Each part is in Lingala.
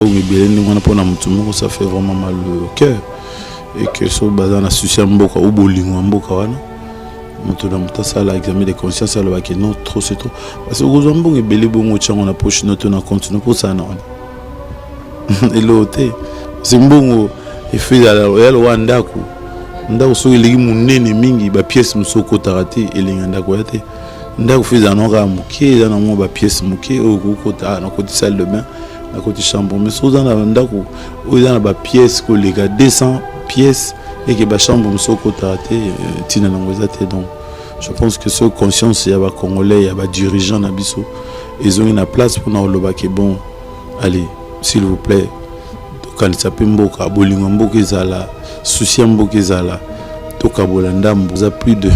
Ça fait vraiment mal au cœur. Et que ce bazar na souci mboka ou bolingo mboka wana moto na mutasa la examen de conscience à la non trop c'est trop parce que vous ambon et belé bongo tchango na poche note na continue pour ça non et l'autre c'est mbongo et fait à la royal wanda ko ndako so eleki munene mingi ba pièce musoko tarati elinga ndako yate ndako fait za non ramuke za na mo ba pièce muke o ko ta na côté salle de bain na côté chambre mais so za na ndako o za na ba pièce ko lega 200 pièces et que la chambre musoko tarate tina nangozate. Donc je pense que ce conscience il y a ba congolais il y a ba dirigeants na biso ils ont une place pour na loba que bon allez s'il vous plaît quand ça peut mboka bolingo mboka ezala souci mboka ezala to kabola ndambo za plus de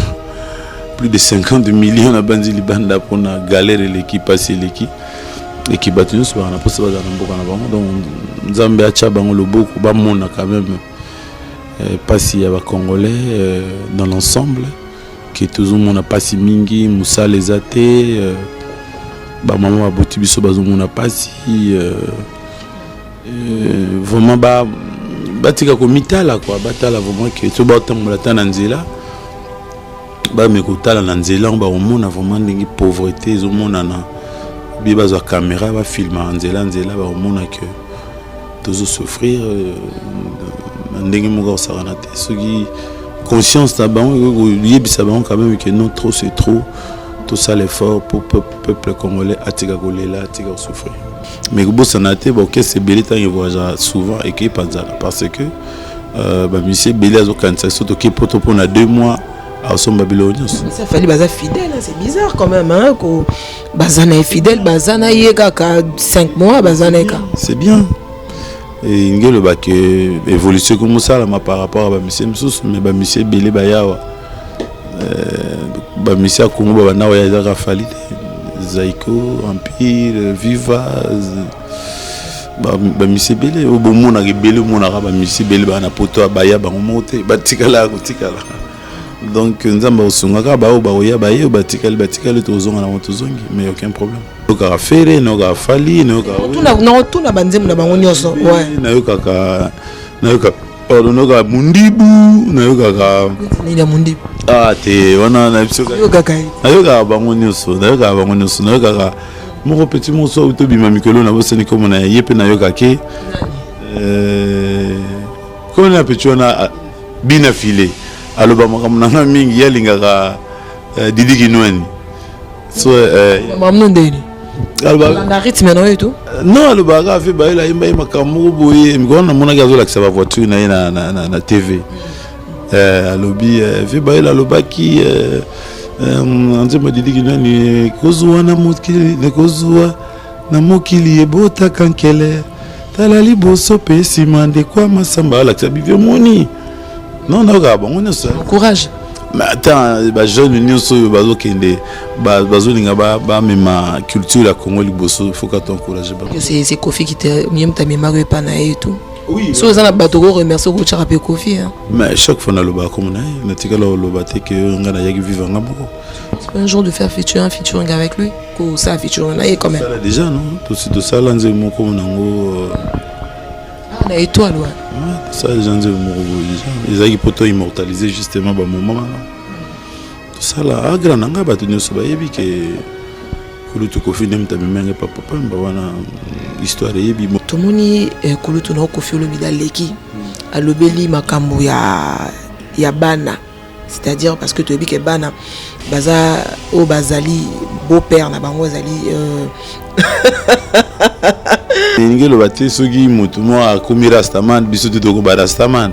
50 millions na bandi libanda pour na galère l'équipe passer l'équipe équipe battu sur na poste bazana mboka na bango. Donc nzambe acha bango loboko ba mona quand même pas si y a Congolais dans l'ensemble qui toujours mon a pas si mingi Moussa les athées maman a boti biso bazo mon a pas si vraiment batika ko mitala quoi batala vraiment que to ba tambola tananzela ba mekotala nanzela ba omona vraiment ndingi pauvreté zo mona na bi bazo caméra ba filmer nzela ba omona que toujours souffrir ndenge moko sarana te soki conscience ta bango yebisa bango quand même que non trop c'est trop tout ça l'effort pour peuple congolais atika kolela atika souffrir mais bo sanate bo que c'est belé tant voyage souvent et qui panzala parce que ba monsieur belé azo kanisa surtout qui poto pour na 2 mois à son babyloniens ça fallait baza fidèle hein, c'est bizarre quand même hein ko bazana est fidèle bazana yeka ka 5 mois bazana ka c'est bien. Et il y a le bac évolution comme ça là par rapport à ba monsieur mais ba monsieur belé bayawa ba monsieur Congo ba na ya Rafali Zaiko Empire Viva ba monsieur belé au bon monde na belé monde ba monsieur belé ba na poto baya ba monter ba tikala ko tikala. Donc nzamba osungaka ba oya ba ye ba tikala tozonga na tozongi mais aucun problème. Noka fere noka fali noka tuna banzemu na bango nyoso ouais nayoka pardon noka mundibu nayoka ni mundibu te wana na biso nayoka bango nyoso nayoka moko petit moso to bima mikolo na boseni comme na yepe nayoka ke comme na petit wana bina filé aloba makamuna mingi yalingaka Didi Kinwani so mamno ndeni alba rythme no eto non le baga fait ba ila imba makamoko boye ngona mona gazo la sa voiture na TV alobi fait ba ila lobaki anzema Didi Kinwani kozwa na mokili ne kozwa na mokili ebota kankele talali boso pe simande kwa masamba la sabivio moni non non ga bon on est courage. Mais attends, les jeunes unions sont bazo kende, bazo linga ba ma culture la Congo liboso, il faut qu'on t'encourage. C'est Kofi qui t'a mis ta mémoire et pas na et tout. Oui. So ça na batoko remercier ko charape Kofi hein. Mais chaque fois na loba comme na tika lo loba te que ngana yaki vivre ngamo. C'est un jour de faire featuring avec lui, ko ça featuring na quand même. Ça déjà non, tout ça là nzemo comme nango na étoile ouais. Ça les gens ils ont poto immortaliser justement ba moment tout ça là grand nanga ba tenu so ba yebi que kulutu Kofi nem ta memenge papa ba wana histoire yebi tomoni kulutu na Kofi lo bida leki alobeli makambo ya bana, c'est-à-dire parce que tu dis que bana baza o bazali beau-père na bango zali Ngelo bati soki mutu mo akomi rastaman biso to ko rastaman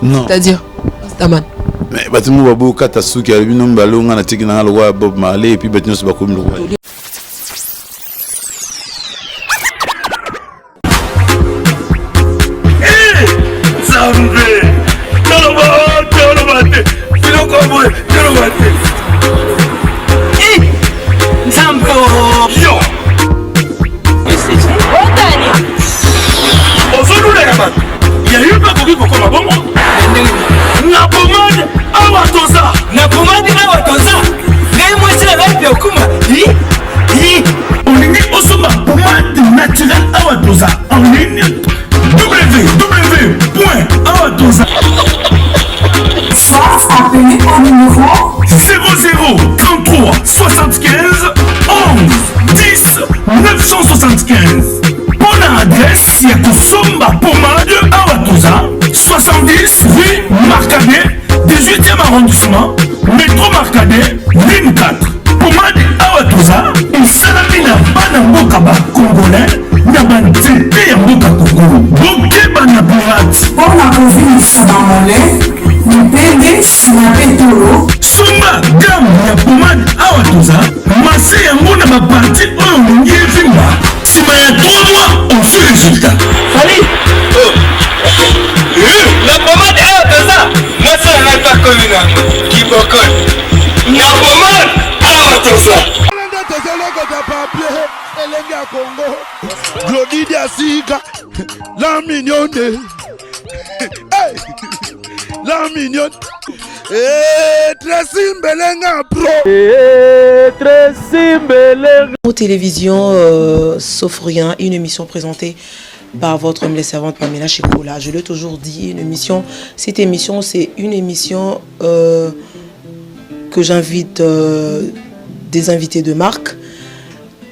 non c'est-à-dire rastaman mais bati mo babo kata suki ali bino mbalonga na tiki na lwa Bob Marley et puis bati nso bakomi lwa naturel awa doza en ligne Sumba Pommade Awatoza, 70 rue Marcadet, 18e arrondissement, métro Marcadet, ligne 4. Pommade Awatoza, Salamina Banamboka Congolais, Nabanzete Yamboka Congo, Bokeba Naburat. Pour la province Sabamolais, Mpende Sinapetolo. Sumba Gam ya Pommade Awatoza, Massé Yamona Baparti Oyo Yevimba. Si ma ya 3 mois, on fait résultat. Allez. La pommade Awatoza, moi ça n'a pas connu qui bocole. La pommade Awatoza. Glody Diasiga, la mignonne, la mignonne, Tracy Mbelenga Pro, Tracy Mbelenga. Aux télévisions, sauf rien, une émission présentée par votre homme les servantes Pamela Chekola. Je l'ai toujours dit, cette émission, c'est une émission que j'invite des invités de marque.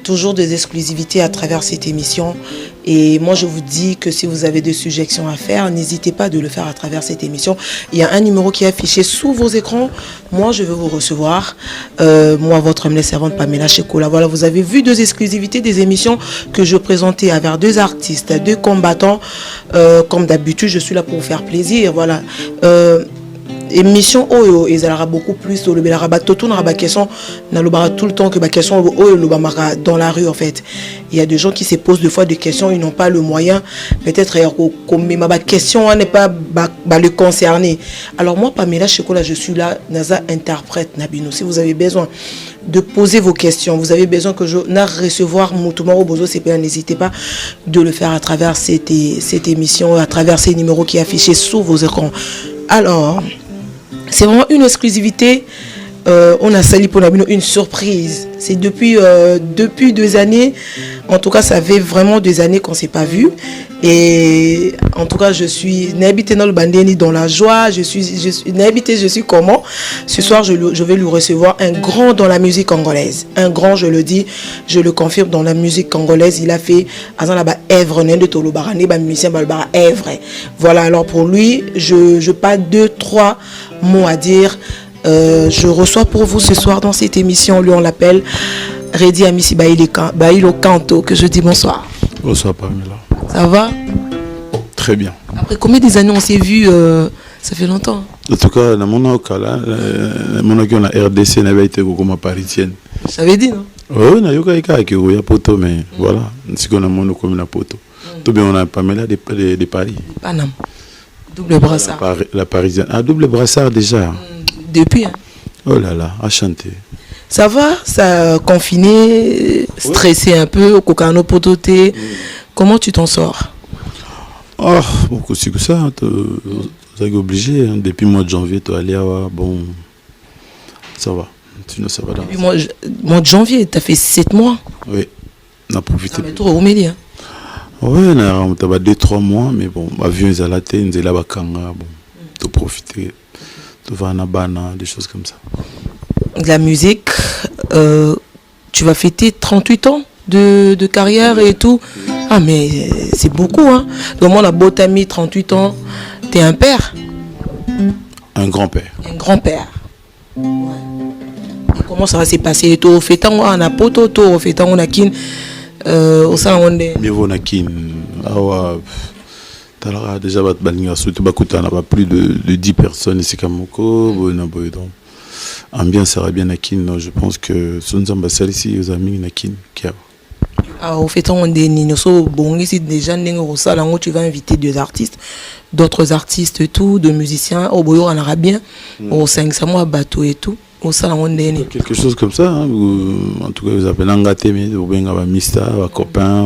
Toujours des exclusivités à travers cette émission. Et moi, je vous dis que si vous avez des suggestions à faire, n'hésitez pas de le faire à travers cette émission. Il y a un numéro qui est affiché sous vos écrans. Moi, je veux vous recevoir. Moi, votre homme les servantes Pamela Chekola. Voilà, vous avez vu 2 exclusivités des émissions que je présentais avec 2 artistes, 2 combattants. Comme d'habitude, je suis là pour vous faire plaisir. Voilà. Émission oyo ezalaka beaucoup plus au le rabato na ba question na lo tout le temps que ba question oyo lo ba dans la rue en fait. Il y a des gens qui se posent des fois des questions, ils n'ont pas le moyen peut-être comme ma question n'est pas le concerner. Alors moi Pamela Chekola, je suis là naza interprète nabino. Si vous avez besoin de poser vos questions, vous avez besoin que je na recevoir Moutoumaro Bozo CPA, n'hésitez pas de le faire à travers cette émission, à travers ces numéros qui affichés sous vos écrans. Alors, c'est vraiment une exclusivité. On a sali pour une surprise. C'est depuis 2 années. En tout cas, ça fait vraiment 2 années qu'on ne s'est pas vu. Et en tout cas, je suis n'habité dans le bandeni dans la joie. Je suis comment. Ce soir, je vais lui recevoir un grand dans la musique congolaise. Un grand, je le dis, je le confirme, dans la musique congolaise. Il a fait Èvre, de Tolobarane, musicien Balbara Èvre. Voilà, alors pour lui, je pas 2-3 mots à dire. Je reçois pour vous ce soir dans cette émission, lui on l'appelle Redi Amisi Bailo Kanto, que je dis bonsoir. Bonsoir Pamela. Ça va? Très bien. Après combien d'années on s'est vu? Ça fait longtemps. En tout cas, dans mon cas là, mon cas la RDC n'avait été comme parisienne. Ça veut dire non? Oui, na yoka ika qui roya poto mais voilà, si qu'on a mon comme la poto. Tout bien on a Pamela de Paris. Panam. Double brassard. La parisienne. Ah, double brassard déjà. Depuis. Hein. Oh là là, à chanter. Ça va? Ça a confiné, stressé un peu, au cocano pototé. Comment tu t'en sors? Oh, beaucoup c'est que ça. Tu es obligé. Hein. Depuis le mois de janvier, tu es allé à... Bon, ça va. Sinon, ça va là. Depuis mois de janvier, tu as fait 7 mois. Oui, on a profité. Ça va être au milieu. Oui, on a 2-3 mois, mais bon, l'avion est à la tête, on est là-bas, bon, tu profiter. Tu vas en Abana, des choses comme ça. De la musique, tu vas fêter 38 ans de carrière et tout. Ah mais c'est beaucoup hein. Donc moi on a beau t'ami 38 ans, t'es un père. Un grand-père. Un grand-père. Ouais. Et comment ça va se passer? Tout fêtant on a poto, tout fêtant on a kin au sein on est. Mais on a kin. Ah déjà surtout plus de 10 personnes ici comme donc ambiance sera bien à kin. Je pense que son ambassadeur ici aux amis na kin qui a. Ah, au fait, on est bon ici déjà tu vas inviter 2 artistes, d'autres artistes et tout, de musiciens au boyo en arabien, au 500 mois bateau et tout. Au salon on quelque chose comme ça hein, en tout cas vous appelez Ngate mais vous bien va mista va copain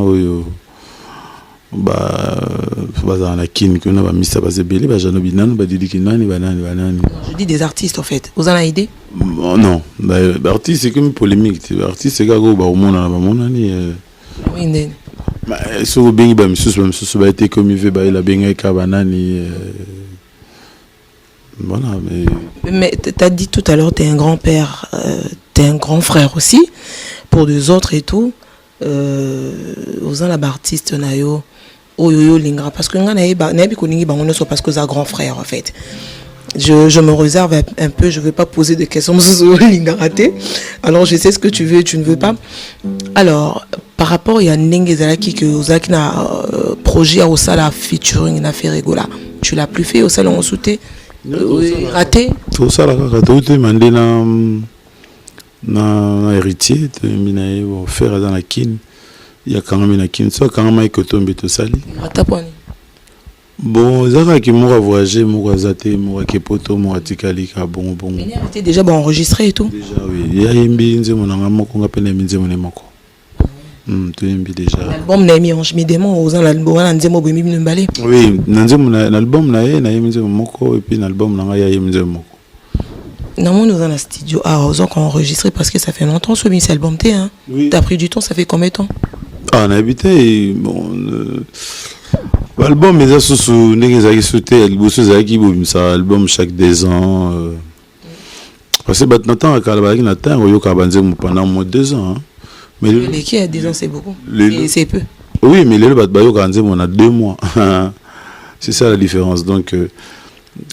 na kin que na ba mista ba zebeli ba jano binanu ba didi kinani ba nani. Je dis des artistes en fait. Vous en avez idée? Non, artiste c'est comme polémique, artiste c'est gago ba omona na ba monani oui né. Mais so bengi ba misusu ba été comme il veut ba la benga ka banani voilà mais tu as dit tout à l'heure tu es un grand-père, tu es un grand frère aussi pour 2 autres et tout. Aux en la artiste nayo oyo lingra parce que nga na yebi ko ningi bango so parce que za grand frère en fait. Je me réserve un peu, je ne vais pas poser de questions sur l'ingarate. Alors, je sais ce que tu veux et tu ne veux pas. Alors, par rapport à Nengue Zalaki, que Zalaki n'a projet au sala featuring na fait rigola. Tu l'as plus fait au salon sauté raté? Au sala raté, mandé na héritier, minae faire dans la kin. Il y a quand même une kin, soit quand même que tombe to sali. Rataponi. Bon, Zara qui m'a voyagé, m'a zaté, m'a kepoto, m'a tikali ka bon. Mais il était déjà bon enregistré et tout. Déjà oui, il y a imbi nze mon ngamo ko ngapena minze mon moko. Tu imbi déjà. L'album na mi on mi démon aux l'album na nze mo bimi mbale. Oui, nze mon album na minze moko et puis l'album na ya minze moko. Non, nous dans la studio aux qu'on enregistré parce que ça fait longtemps ce cet album t'es hein. Oui. T'as pris du temps, ça fait combien de temps? Ah, on a habité bon l'album est sous n'exagère sauté ça album chaque 2 ans parce que maintenant quand la natin au yokabanze pendant 2 ans hein. Mais les qui a 2 ans c'est beaucoup et c'est peu. Oui mais le bat yokabanze on a 2 mois. C'est ça la différence donc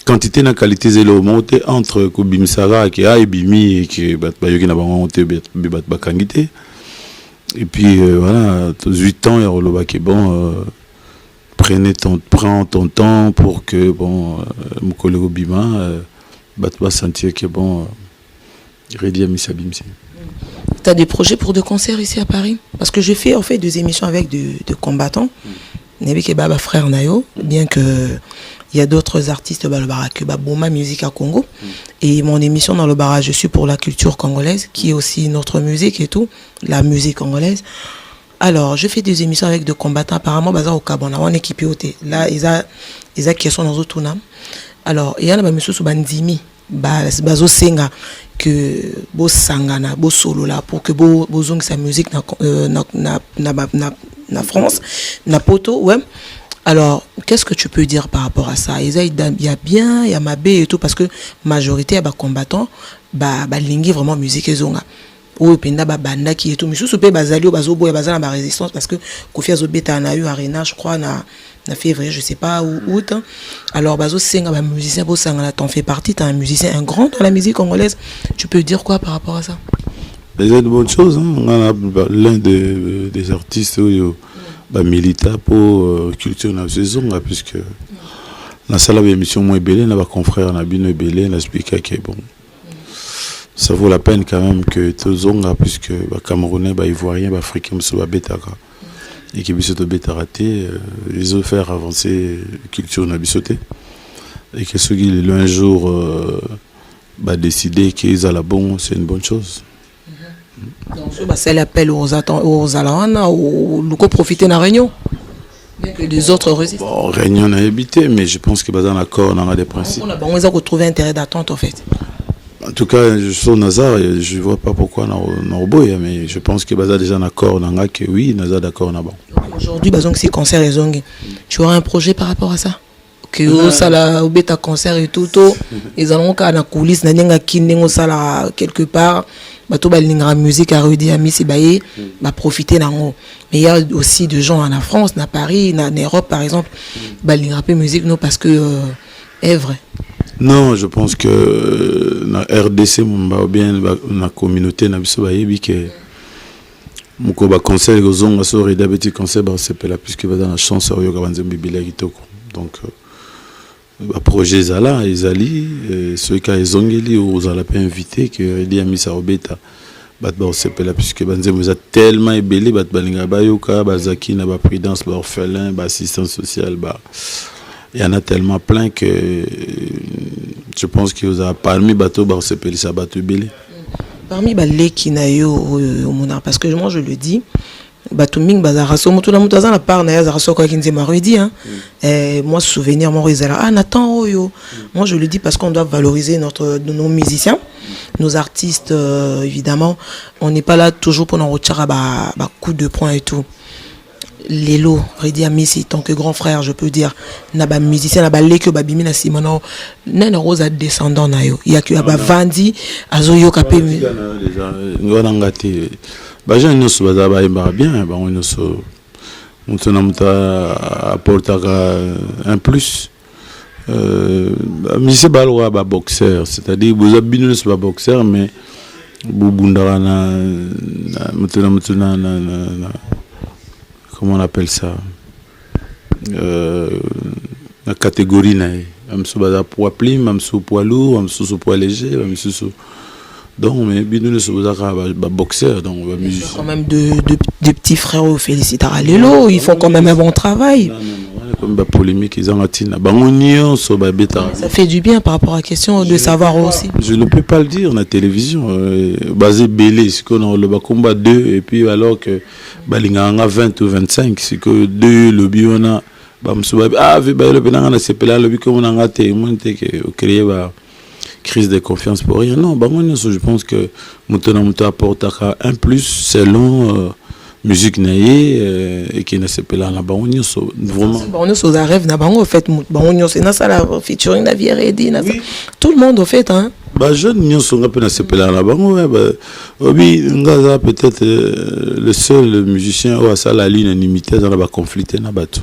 quantité na qualité zéro monté entre Kobimsara qui a ebimi et que bat yoki na bango monté bat bakangité et puis voilà 8 ans et le bac est bon. Prends ton temps pour que bon mon collègue Bima va sentir que bon Redia Missabimsi. Tu as des projets pour des concerts ici à Paris? Parce que je fais en fait 2 émissions avec de combattants. Nebeke Baba frère Nayo, bien que il y a d'autres artistes dans le barrage, Boma Musique à Congo. Et mon émission dans le barrage, je suis pour la culture congolaise, qui est aussi notre musique et tout, la musique congolaise. Alors, je fais des émissions avec des combattants. Apparemment, baza au Cabana, on est équipé au thé. Là, ils ont qui sont dans autres nam. Alors, il y a un monsieur sous bandimi, bazo senga que bo sangana, bo solo là pour que bo zong sa musique na France, na poto, ouais. Alors, qu'est-ce que tu peux dire par rapport à ça? Il y a bien, il y a ma et tout parce que majorité à combattants, lingi vraiment musique et zonga. Ou penda banda qui est tout monsieur soupé bazali ou bazo boya bazana ba résistance parce que Kofi Azobeta na eu arena je crois na février je sais pas ou août. Alors bazo senga ba musicien bo sanga t'en fais partie, tu es un musicien un grand dans la musique congolaise. Tu peux dire quoi par rapport à ça? Il y a de bonnes choses hein. On a l'un des artistes militaires pour culture na saison puisque la salle d'émission moi belé na ba confrère na bino belé na speaker qui est bon. Ça vaut la peine quand même que Tozonga, puisque les Camerounais, les Ivoiriens, les Africains, et qui puissent être raté, ils ont fait avancer la culture nabisoté. Et que ceux qui un jour décider qu'ils ont la bonne, c'est une bonne chose. Donc, c'est l'appel aux Alana, aux profiter de la réunion. Que les autres résistent. Bon, réunion on a habité, mais je pense que dans l'accord, on a des principes. On a retrouvé intérêt d'attente en fait. En tout cas, je suis au Nazar, je ne vois pas pourquoi on a mais je pense que Baza déjà d'accord, que oui, Nazar d'accord. Aujourd'hui, c'est concert et zong. Tu auras un projet par rapport à ça? Que ça la bêta concert et tout, ils allons qu'à la coulisse, n'a kinengo ça là quelque part, bato balingra musique à Rudy Ami Sibaye, va profiter d'en. Mais il y a aussi des gens en France, à Paris, en Europe par exemple, balingra peu musique non parce que est vrai. Non, je pense que la RDC, bien la communauté, n'a que mon conseil aux hommes, à diabétique conseil, c'est là puisque va dans la chance au yoga donc le projet Zala, Izali, ceux qui ont zongeli ou Zala pas invité que Redi a mis ça au bêta. C'est là puisque vous êtes tellement ébélé, balinga bayoka, bazaki na ba prudence, ba orphelin, ba assistance sociale, il y en a tellement plein que je pense qu'il y a parmi bateau c'est ça bateau belé. Parmi les qui n'a eu au monarque parce que moi je le dis bateau ming bazara so mutu na mutu azana part na yazara so quoi qui nzema redi hein. Moi souvenir mon rézala ah Nathan oyo. Moi je le dis parce qu'on doit valoriser nos musiciens, nos artistes évidemment, on n'est pas là toujours pour en retirer coup de poing et tout. Lélo, Redi Amissi, tant que grand frère, je peux dire, naba musicien, naba leke babimi na simono, nana rose a descendant na yo. Il y a que aba vandi, azoyo kapé. Déjà, ngona ngati. Ba jeune nous baza ba imba bien, ba on nous moto na moto apportaka un plus. Musicien baloa ba boxeur, c'est-à-dire vous avez bien pas boxeur mais bubundara na comment on appelle ça, la catégorie na amso ba poids plim, amso poids lourd, amso poids léger, amso donc mais bien ne se ba boxeur donc ba musicien quand même de petits frères au Félicita Lelo, ils font quand même un bon travail. Non, comme ba polémique ils ont atina bangonio so ba beta. Ça fait du bien par rapport à la question de savoir aussi. Je ne peux pas le dire na télévision basé belé c'est qu'on a le combat 2 et puis alors que balinganga 20 ou 25 c'est que 2 le biona ba msuba ba le benanga na sepela le bi comme on a té monté que créer ba crise de confiance pour rien non bangonio je pense que muto apporte un plus selon musique naie et qui ne se peut là bangonio vraiment bangonio so za rêve na bango en fait bangonio c'est na ça la featuring na Vieredi na tout le monde au fait hein bah jeune nyo so ngape na se peut là bango obi ngaza peut-être le seul musicien ou à ça la ligne unanimité dans la conflit na bato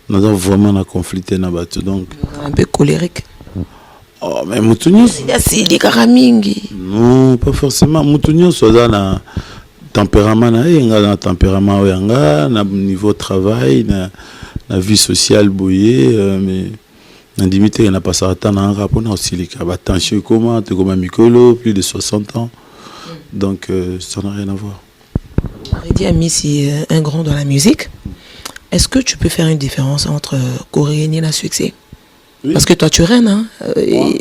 nous avons vraiment na conflit na bato donc un peu colérique. Oh mais mutunyo c'est des karamingi non pas forcément mutunyo so za na tempérament na tempérament yanga na niveau travail na vie sociale boyé mais na limité na pas ça na rapport na aussi les cas tension comment te comme Mikolo plus de 60 ans donc ça n'a rien à voir. Redi Ami c'est un grand dans la musique. Est-ce que tu peux faire une différence entre coréen et la succès? Oui. Parce que toi tu rennes hein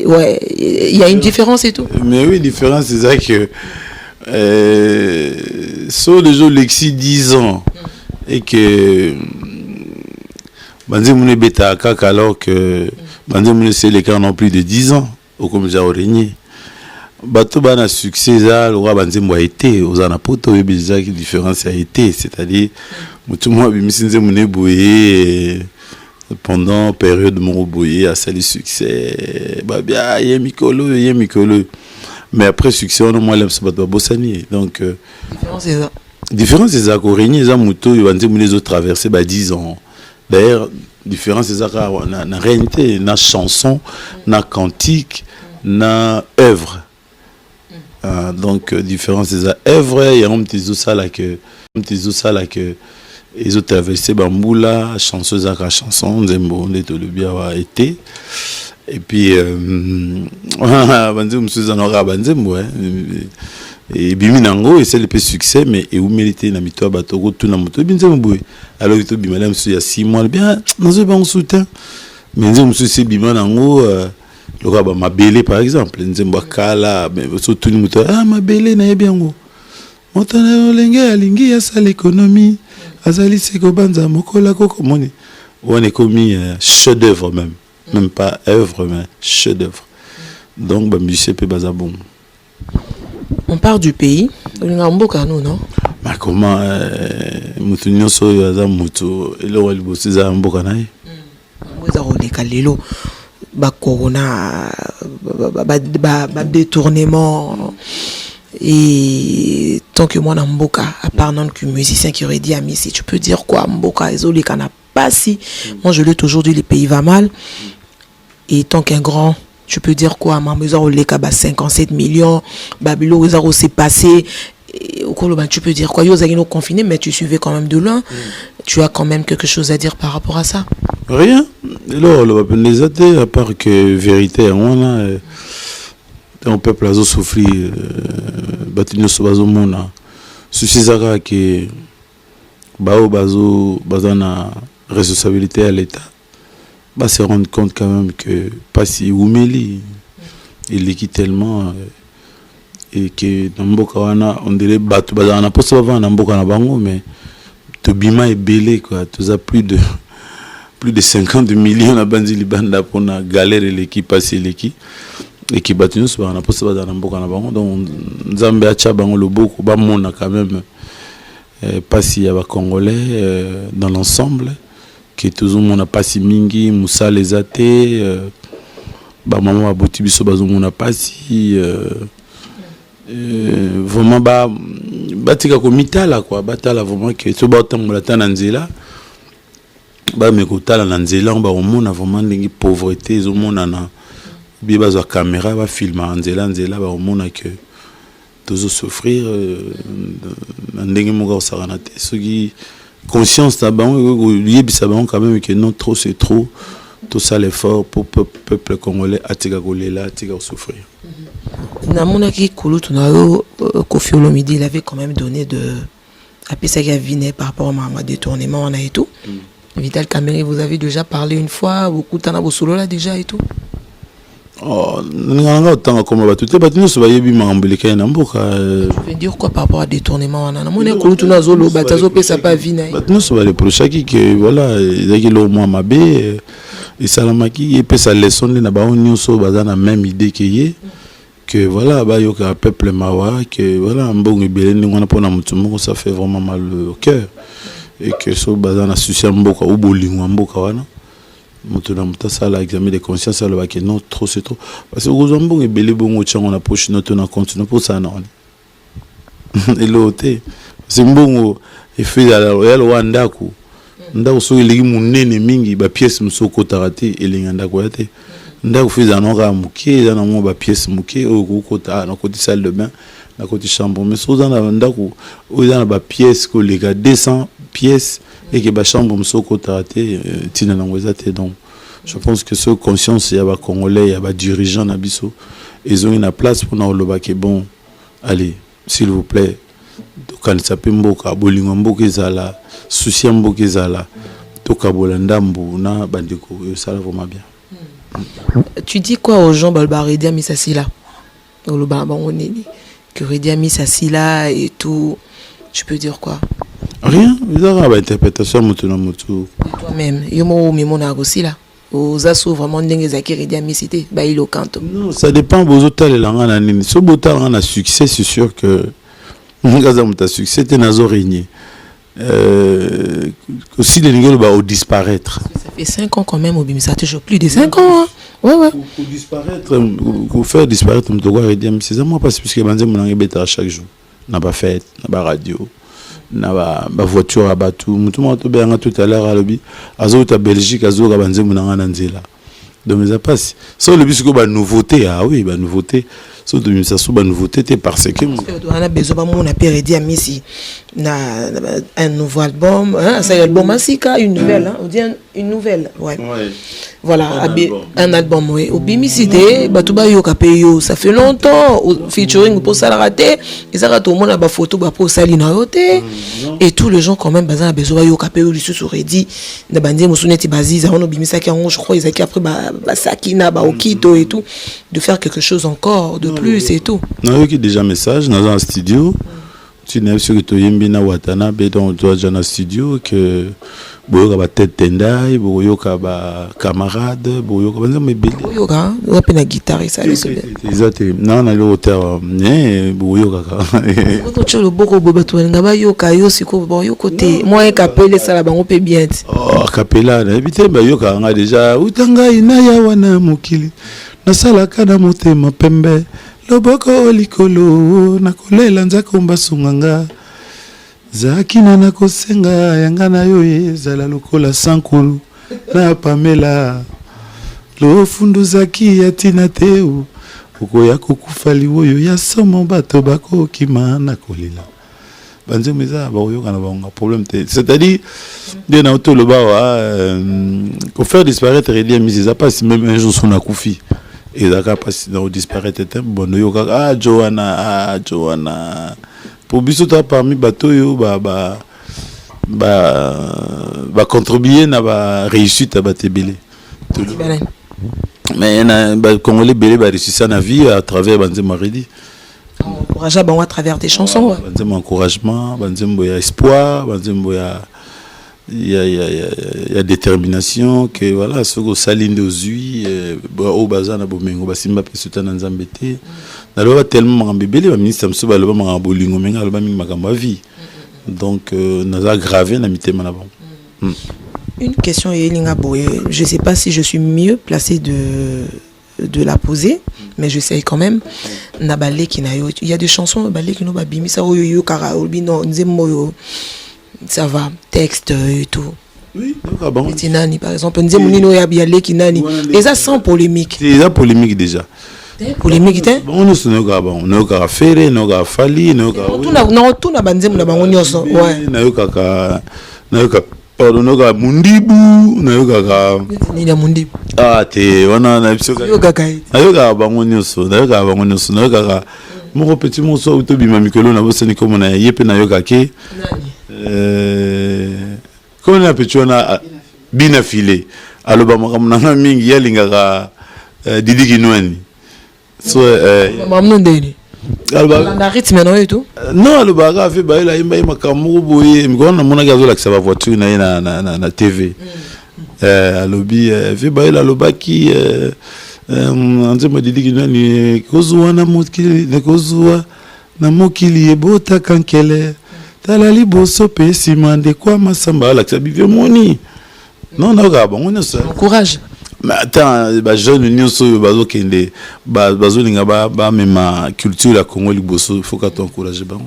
ouais il y a une différence et tout. Mais oui différence c'est ça que sur les jours Lexi 10 ans et que Banzé Mouné Beta Kaka alors que Banzé Mouné c'est les cas non plus de 10 ans au comme j'ai régné bateau bana succès ça le roi Banzé Moué été aux anapoto et bizarre qui différence a été c'est-à-dire tout le monde Bimissinze Mouné Bouyé pendant période mon Bouyé à salut succès bah bien Mikolo mais après succès on a moins l'aime se battre bossani donc différence c'est ça qu'on réunit ça moto ils vont dire les autres traverser 10 ans d'ailleurs différence c'est ça na réalité na chanson na cantique na œuvre donc différence c'est ça œuvre il y a un petit ça là que ils ont traversé bamboula chanceuse à chanson nzembo ndeto le bien a été et puis banze msuza na ra banze mbo et biminango et c'est le succès mais et où mériter na mito batoko tout na moto binze mbo alors que to bimala msu ya 6 mois bien nazo ba soutien mais nze msu c'est bimanango le ra ba mabele par exemple nze mbo kala mais surtout ni moto mabele na yebiango motana olenge alingi ya sala économie azali seko banza mokola koko moni on est commis chef d'œuvre même pas œuvre mais chef d'œuvre donc bah musicien peut baza bon. On part du pays Lingamboka nous non mais comment mutunyo so yaza mutu elo walibosi za mboka naye mweza roleka lelo ba corona ba détournement et tant que moi dans Mboka à part non que musicien qui aurait dit Ami si tu peux dire quoi Mboka ezoli kana pas si moi je l'ai toujours dit les pays va mal et tant qu'un grand tu peux dire quoi Mamezaro leka ba 57 millions Babilo Zaro s'est passé au Koloban tu peux dire quoi yo zagino confiné mais tu suivais quand même de loin tu as quand même quelque chose à dire par rapport à ça rien alors le va les athées à part que vérité on a un peuple a souffrir batinyo so bazo mona susizaka que bao bazana responsabilité à l'état bah se rendre compte quand même que pas si Oumeli il est tellement et que dans Mboka wana on dirait batu bazana posa va na Mboka na bango mais to bima est belé quoi tu as plus de 50 millions na bandi libanda pour na galère l'équipe passer l'équipe et batu nous ba na posa bazana na Mboka na bango donc nzambe acha bango loboko ba mona quand même pas si y a Congolais dans l'ensemble que tout le monde a pas si mingi Moussa les athées ba maman a boti biso bazo mona pas si vraiment ba tika ko mitala quoi batala vraiment que to ba tambola tananzela ba me kotala na nzela ba omona vraiment ndenge pauvreté ezomona na bi bazo caméra ba filma nzela ba omona que tozo souffrir na ndenge moko osakana te soki conscience ta bango yebisa bango quand même que non trop c'est trop tout ça l'effort pour peuple congolais atika kolela atika souffrir. Namona ki kulutu na yo Koffi Olomide il avait quand même donné de après ça qui a viné par rapport à détournement on a et tout. Vital Kamerhe, vous avez déjà parlé une fois, beaucoup de temps solo là déjà et tout. Oh, nanga tanga comme batute batino so bayebi mambeleka na mboka. Je veux dire quoi par rapport à détournement on a mona kulutu na zolo batazo pesa pa vina. Batino so ba reprocher que voilà, ezaki lo moi mabe et salamaki et pesa leçon na ba onyoso bazana même idée que voilà ba yoka peuple mawa que voilà mbongo beleni ngona pona mutumo ça fait vraiment mal au cœur. Et que so bazana souci mboka ou bolingo mboka wana moto na mutasa la examen de conscience alors ba que non trop c'est trop parce que ozombo ebele bongo tchango na poche noto na continue pour ça non et l'autre c'est mbongo et fait la royal wanda ko ndako so eligi munene mingi ba pièce musoko tarate elinga ndako yate ndako fiza no ka muke za na mo ba pièce muke o ko ta na côté salle de bain na côté chambre mais so za na ndako o za na ba pièce ko les gars 200 pièces et que ba chambre musoko tarate tina na ngwezate donc je pense que ce conscience ya ba congolais ya ba dirigeants na biso ils ont une place pour na loba que bon allez s'il vous plaît quand ça peut mboka bolingo mboka ezala souci mboka ezala to kabola ndambu na bandeko ça va vraiment bien. Tu dis quoi aux gens Balbaredia Misasila au loba bangonini que Redia Misasila et tout tu peux dire quoi? Rien, ils ont une interprétation mutuna mutu. Toi-même, yomo mimona aussi là. Aux assos vraiment ndenge zaki Redia Misité ba ilo kanto. Non, ça dépend bozotal langa na nini. So botal na succès, c'est sûr que ngaza muta succès te nazo régner. Aussi les nigolo ba au disparaître. Ça fait 5 ans quand même au Bimisa toujours plus de 5 ans. Hein? Ouais. Pour disparaître, pour faire disparaître muto Redia Misité, moi parce que banze munanga beta chaque jour. Na ba fête, na ba radio. Na ba voiture à bateau mutumo to benga tout à l'heure à lobby azo ta Belgique azo ka banze munanga na nzela donc ça passe so le bisiko ba nouveauté ah oui ba nouveauté so de ça so ba nouveauté parce que on a besoin ba mon appel Redia Misi na un nouveau album hein c'est album asika une nouvelle hein on dit une nouvelle ouais voilà un album oui au Bimisité batuba yo kapeyo ça fait longtemps featuring pour ça la raté et ça tout le monde a ba photo ba pour salina yoté et tous les gens quand même bazan a besoin yo kapeyo lui sur Redi na bandi musoneti baziza on Bimisa qui je crois ils après ba sakina ba okito et tout de faire quelque chose encore de plus et tout non qui déjà message dans un studio tu n'es sûr que tu yembi na watana be donc toi dans un studio que boyoka ba tête tendai boyoka ba camarade boyoka banza mebele boyoka on na guitare ça le seul exactement non na le hauteur né boyoka ka on tcho le boko boba to nga ba yoka yo siko boyo côté moi capella ça la bango pe bien oh capella na bité ba yoka nga déjà utanga ina ya wana mokili na sala kana motema pembe loboko likolo na kolela nzako mbasunganga zakina na kosenga yanga na yo ezala lokola sankulu na pamela lo fundu zaki yatina teu ukoya kokufa liwoyo ya somo bato bako kima na kolela banze meza ba yoka na ba problème c'est-à-dire bien auto le ba ko faire disparaître Redia Misité ça passe même un jour son akufi et d'accord parce que disparaître bon yoka Joanna pour biso parmi bateau yo ba contribuer na ba réussite à batebele mais na ba congolais belé ba réussir na vie à travers banzema Redi encourage ba à travers tes chansons banzema encouragement banzembo ya espoir banzembo ya il y a détermination que voilà ce que saline d'ozui au bazana bomengo basimba pesuta na nzambete na loba tellement mambebele ba ministre mso ba loba mabolingo menga loba mingi makambo vie donc naza gravé na mitema na bon. Une question Elinga Boye, je sais pas si je suis mieux placé de la poser mais je sais quand même na balé qui na yo il y a des chansons balé qui no babimi ça yo kara olbi no nzembo yo ça va texte et tout Oui, bango. Et nani par exemple on dit monino ya bialeki nani. Et ça sans polémique. C'est la polémique déjà. Polémique était. Bon nous sommes on est au Ferré, on est au Fali, on est au tout na banzemu na bango nyonso. Ouais. Pardon, on est Mundibu, on est Ni na Mundibu. Ah te wana na biso ka. Yo kakai. Nayoka bango nyonso, nayoka mon petit morceau to bima mikolo na boseni comme na yepe nayoka ke. Comment on appelle ça bina filé. Aloba makamuna mingi yalinga Didi Kinwani. So Maman ndeni. Aloba na rythme non et tout. Non aloba ga fait ba ila imba makamu boye mikona mona gazo la sa voiture na TV. Alobi fait ba ila aloba ki anzema Didi Kinwani kozwa na mokili ne kozwa na mokili ebota kankele. Talali boso pe simande kwa masamba la sabivie moni. Non non ga bon on est Courage. Mais attends, les jeunes unions sont bazo kende, bazo linga ba même culture la Congo liboso, faut qu'on t'encourage ba.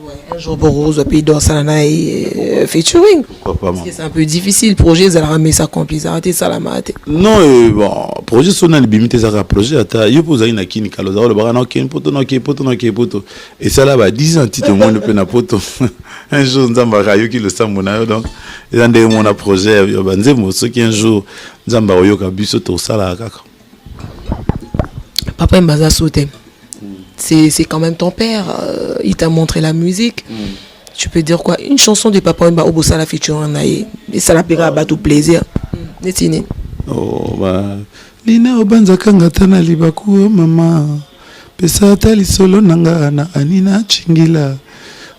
Ouais, un jour pour Rose pays dans Salanaï featuring. Parce que c'est un peu difficile projet ça la remet ça complice arrêter ça la mate. Non bon, projet sona limité ça projet ata yo poza ina kini kaloza le bara na ken poto na ke poto na ke poto et ça là ba 10 ans titre moins de pena poto. Un jour nzamba rayo ki le samona yo donc ils ont des mon projet ba nzemo ce qui un jour nzamba oyo ka biso to sala kaka. Papa Mbaza sauté. C'est quand même ton père, il t'a montré la musique. Tu peux dire quoi? Une chanson de Papa Mba Obosa la feature naïe. Et ça la paiera à tout plaisir. Netini. Oh bah Lina obanza kanga tana libaku mama. Pesa tali solo nanga na anina chingila.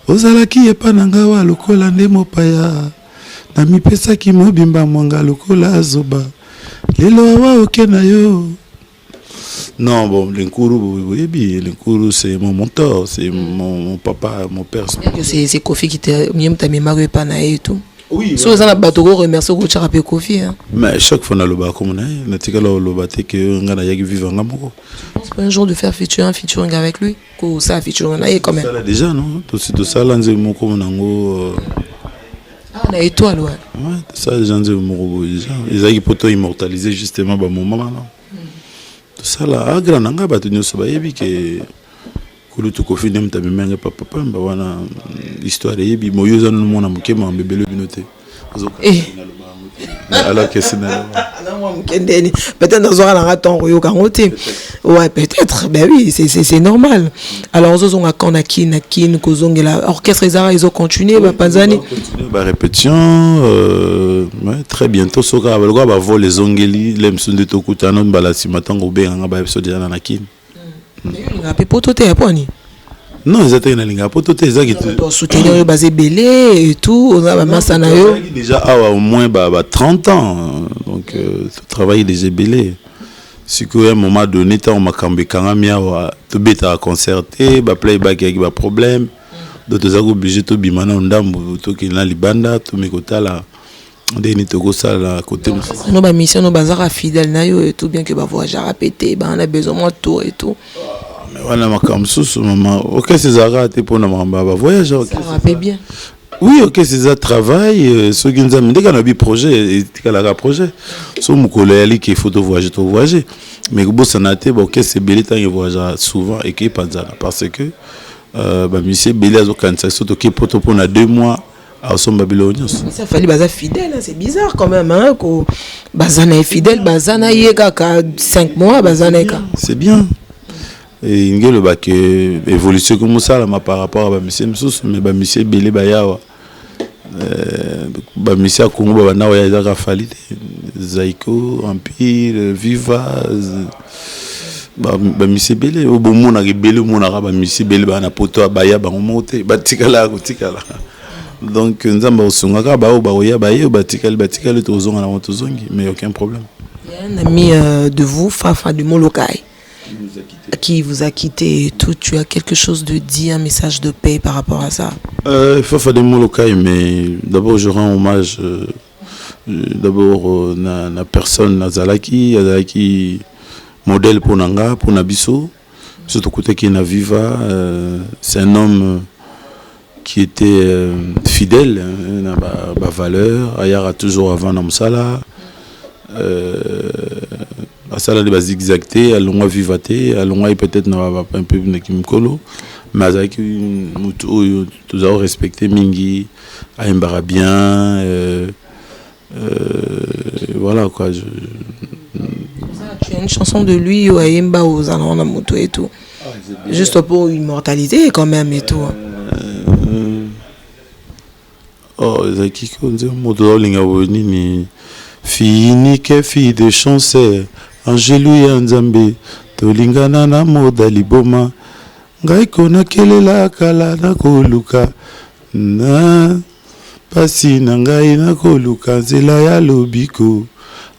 Ozalaki epa nanga wa lokola nde mopaya. Na mipesa ki mobimba mwanga lokola azoba. Lelo wa okena yo. Non, bon, l'Inkourou, c'est mon mentor, c'est mon papa, mon père. C'est Kofi qui t'a mis ta mémoire et tout. Oui. Si vous avez un bateau, remercie au Tcharape Kofi. Mais chaque fois, on a le bas comme on a, on a tika le bateau que on a yagi vivre en amour. C'est pas un jour de faire featuring avec lui, que ça featuring on a quand même. Ça là déjà, non? Tout ça, là, on a mon comme on a Ah, on a étoile, ouais. Ouais, ça, les gens ont déjà. Ils ont poto immortalisé justement, bah mon maman là. Ça là, à grand nanga batunyo so bayebi ke kulutu Kofi nem tabimenga papa mba wana histoire yebi moyoza no mona mukema mbebelo binote. Alors que c'est peut-être dans un raton royo kangote. Ouais, peut-être. Ben oui, c'est normal. Alors ils ont quand nakin kozongela orchestre ezara ils ont continué ba panzani. Ba répétition très bientôt soka ba loka ba vol les ongeli lemsunde tokutana mbala simatango benga ba episode na nakin. Il a pototé à poni. Non, ils étaient dans les gapotes, ils étaient soutenir basé belé et tout, on a massé nayo. Déjà au moins 30 ans, donc ce travail déjà belé. Si qu'à un moment donné, on m'a cambé quand même tout bêta à concerter, bah playback avec bah problème, d'autres ont obligé de bimana on dame, tout qui n'a libanda, tout mes côtés là, des toko ça là côté. Nos bah mission nos bazar fidèle nayo et tout bien que bah voyage à répéter, bah on a besoin de tour et tout. Voilà ma comme sous maman OK c'est ça raté pour maman bah voyage OK ça rappelle bien oui OK c'est ça travail ce qui nous a dès qu'on a bi projet et la projet so mukolo yali qui photo voyager mais go sanate bah OK c'est belé tant voyage souvent et qui panzana parce que bah monsieur belé azo kanisa surtout qui poto pour 2 mois à son babyloniens ça fallait baza fidèle c'est bizarre quand même hein ko bazana est fidèle bazana yeka 5 mois bazana ka c'est bien. Et il y a le bac évolution comme ça là par rapport à monsieur Msous mais bah monsieur Belé Bayawa bah monsieur Congo bah na ya za fali Zaiko Empire Viva bah monsieur Belé au bon monde avec Belé mon arabe monsieur Belé bah na poto baya bah on monte bah tikala donc nzamba osungaka ba oya ba ye ba tikala tozonga na tozongi mais aucun problème. Il y a un ami de vous Fafa du Molokai qui vous a quitté et tout, tu as quelque chose de dire, un message de paix par rapport à ça? Il faut faire des mots locaux, mais d'abord je rends hommage d'abord na personne Nazalaki modèle pour Nanga, pour Nabiso, surtout côté qui na Viva, c'est un homme qui était fidèle à ma valeur. Ayara toujours avant dans Msala. À ça, les basiques exactés, à l'on vivaté, à l'on peut-être un peu de Kimkolo. Mais avec nous toujours respecté Mingi, Aimbara bien. Voilà quoi. Tu as une chanson de lui ou Aimba aux Alons la moto et tout. Juste pour immortaliser quand même et tout. Oh, Zaki, on dit moto lingawoni ni fini que fille de chancer. Angeluya Nzambe tolingana na moda liboma ngai kona kelela kala na koluka na pasi na ngai na koluka nzela ya lobiko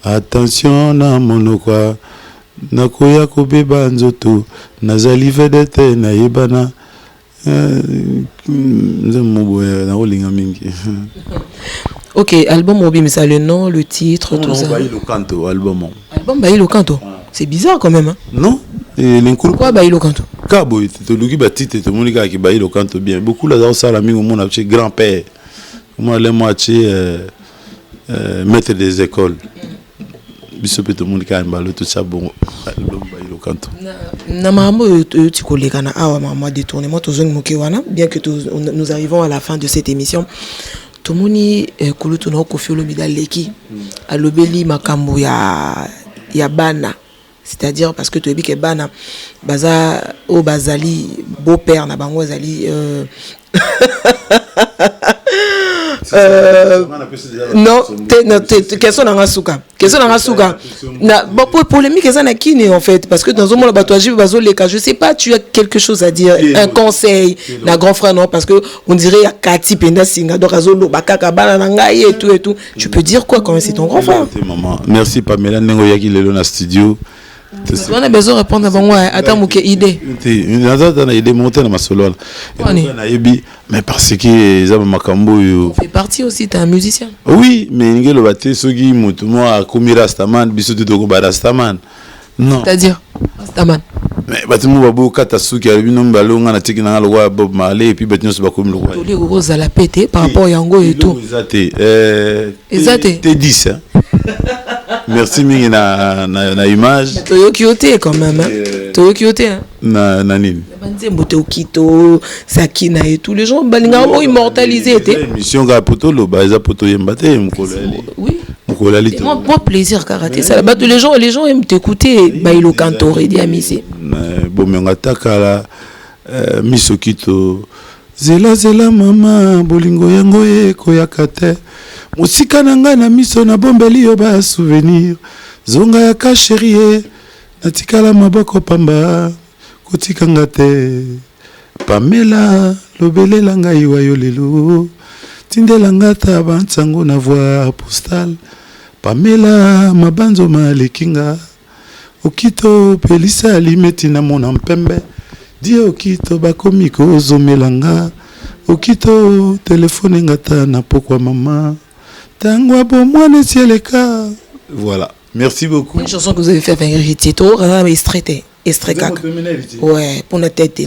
attention na monokwa nakoya kobeba nzoto nazali vedete na yebana nzemoboya na kolinga mingi. Ok, album Obi, mais ça le nom, le titre, tout ça. Bailo Canto, album. Album Bailo Canto. C'est bizarre quand même. Hein? Non. Pourquoi Bailo Canto? Cabo, tu as batiste, tout le monde qui Bailo Canto bien. Beaucoup là dans ça, l'ami au monde a chez grand-père. Moi, les moitié maître des écoles. Bisous tout le monde qui a un ballon tout ça bon. Album Bailo Canto. Na maman, tu connais quand ah maman détournement tous les mots bien que nous arrivons à la fin de cette émission. Tout le monde kulutu na kofi olomida leki alobeli makambo ya bana, c'est-à-dire parce que tu dis que bana baza o bazali beau-père na bango azali non question na suka na bon polémique ça na kini en fait parce que dans un monde bato ajibu bazo leka, je sais pas, tu as quelque chose à dire, un conseil na grand frère, non, parce que on dirait ya Kati penda singa donc azolo bakaka bana na ngai et tout, tu peux dire quoi quand c'est ton grand frère? Maman, merci Pamela Nengo yaki lelo na studio. On a besoin de répondre avant moi. Attends, mon idée. On a idée monter dans ma solo. Mais parce que ça m'a cambo. On fait partie aussi, t'es un musicien. Oui, mais il y a le bâti, ceux qui m'ont tout moi comme Rastaman, bisous de Togo Rastaman. Non. C'est-à-dire Rastaman. Mais bâtiment babo Katasu qui a eu un ballon, on a tiré dans le roi Bob Marley et puis bâtiment c'est pas comme le roi. Tous les roses à la pété par rapport à Yango et tout. Exacté. T'es 10 hein. Merci mingi na image. Toyo Kyote quand même hein. Toyo Kyote hein. Na nini. Banzembo Kito, Sakina et tous les gens balinga ont immortalisé était. Émission ga poto lo ba za poto yembate mkolali. Oui. Mkolali. Moi plaisir karaté ça là les gens aiment t'écouter Bailo Canto Redi Amisi. Bon mais on attaque la Misokito. Zela mama bolingo yango ekoyakate. Musika nanga na miso na bombeli yo ba souvenir zonga ya ka chérie natikala maboko pamba kotikanga te Pamela lobelela ngai wa yo lelo tindelanga ta bantsango na voix postale Pamela mabanzo malekinga okito pelisa limeti na mona mpembe di okito bakomi ko zomelanga okito telefone ngata na pokwa mama. Voilà, merci beaucoup. Une chanson que vous avez fait avec Héritier Toro, extrait caca. Ouais, pour notre tête.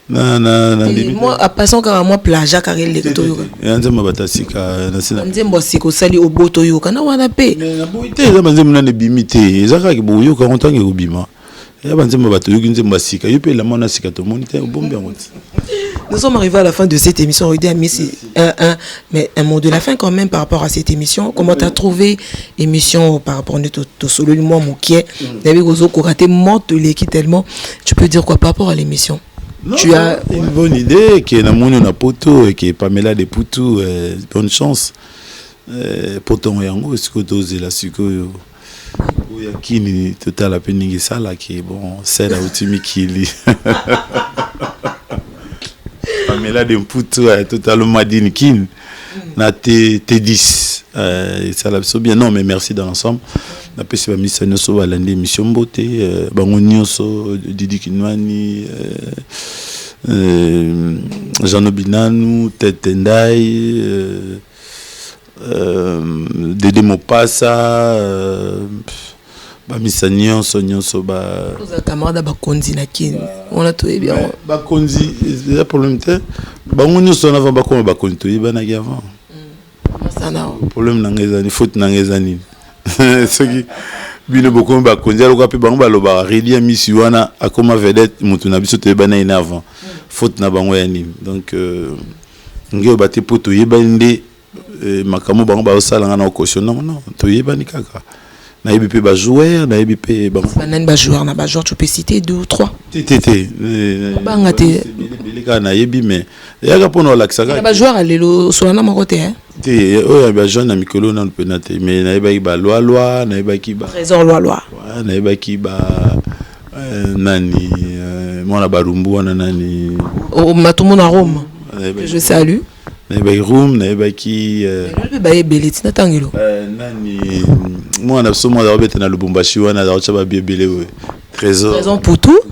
Moi, à passant quand moi plagia car il est tout. Nzema batasika na sina. Nzembo siko sali oboto yo kana wana pe. Mais na boité za nzema na bimité, ezaka ki boyo ka ontange obima. Ya banzema bato yo nzemba sika, yo pe la mona sika to monite bombe ngote. Nous sommes arrivés à la fin de cette émission. Mais un mot de la fin quand même par rapport à cette émission. Comment tu as trouvé l'émission par rapport à solo du mois Moukier? Tellement. Tu peux dire quoi par rapport à l'émission? Tu as une bonne idée qui est dans mon poto et qui est Pamela de Poutou. Bonne chance. Poton yango est-ce que tu la suko yo? Yakini total à peningi sala qui est bon. C'est la ultime qui Pamela de Poutou totalement dinkin na T10 ça l'a bien non mais merci dans l'ensemble na pesi ba mission so ba lande mission beauté bango nyonso Didi Kinwani Jean Obinanu Tetendai Dede Mopasa bamisa nyonso ba oza camarade bakonzi na kini on a tout bien bakonzi ya problème te bango nyonso na avant bakoma bakonzi toyebanaki avant problème na ngai ezani faute na ngai ezani soki bino bokomi bakonzi aloko mpe bango balobaka redi ya misi wana akoma vedette motu na biso toyebana ina avant faute na bango ya nini donc ngai oyo bate mpo toyebani nde makambo bango baosalanga na okosio non toyebani kaka nayebi mpe bajoueur nayebi mpe banani bajoueur na bajoueur tu peux citer 2 ou 3 banga te bele kaka nayebi mais eyaka mpona olakisaka bajoueur alelo osolana moko te te oyo bajeune na mikolo nano mpena te mais nayebaki balwalwa nayebaki trésor lwalwa nayebaki nani mwana barumbu wana nani matumu na Rome je salue nayebaki room nayebaki bayebele tina tangelo nani mwana biso mwana abete na lubumbashi wana azaotya babiebele trésor poutu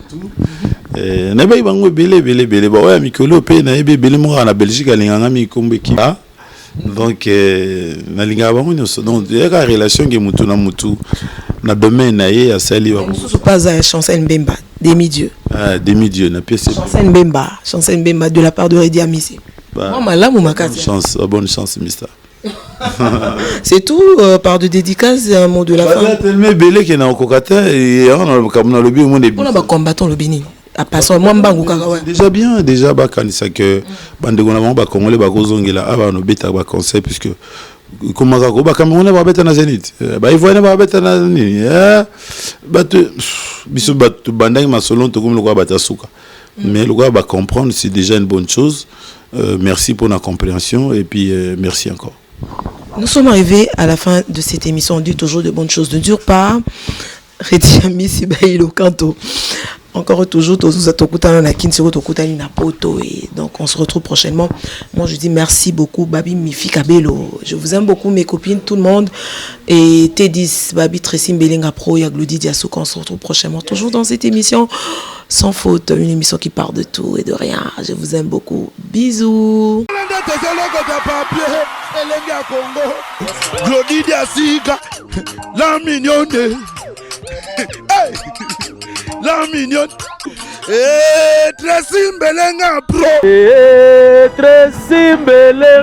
nayebaki bango ebele baoyo ya mikolo mpe nayebi ebele moko na belgique alinganga mikombo ekipa donc nalingaka bango nyonso donc eyaka relation ke mutu na mutu na domaine na ye asali mosusu mpe aza ya Chancel Mbemba demi-dieu demi-dieu na pièce Chancel Mbemba de la part de Redi Amisi moi malamu makasi bonne chance mister c'est tout par de dédicace un mot de la fin tellement belé que na okokata et on a lobby au monde on a ba combattant le Bénin à passant moi mbangu kaka ouais déjà ba kanisa que bande gona ba congolais ba kozongela aba no beta ba conseil puisque comment ça ba Camerounais ba beta na Zénith ba Ivoirien ba beta na ni ba biso ba bandang masolon to comme le quoi bata suka mais le quoi ba comprendre c'est déjà une bonne chose. Merci pour la compréhension et puis merci encore. Nous sommes arrivés à la fin de cette émission. On dit toujours de bonnes choses ne durent pas. Redi Amisi Bailo Kanto. Encore toujours, donc on se retrouve prochainement. Moi je dis merci beaucoup Babi Mifi Kabelo. Je vous aime beaucoup mes copines, tout le monde. Et T10, Babi Tressim Belenga Pro, Yaglodi Diassouk. On se retrouve prochainement toujours dans cette émission sans faute. Une émission qui part de tout et de rien. Je vous aime beaucoup. Bisous. La mignonne. La mignonne. Tressim Belenga Pro. Tressim Belenga.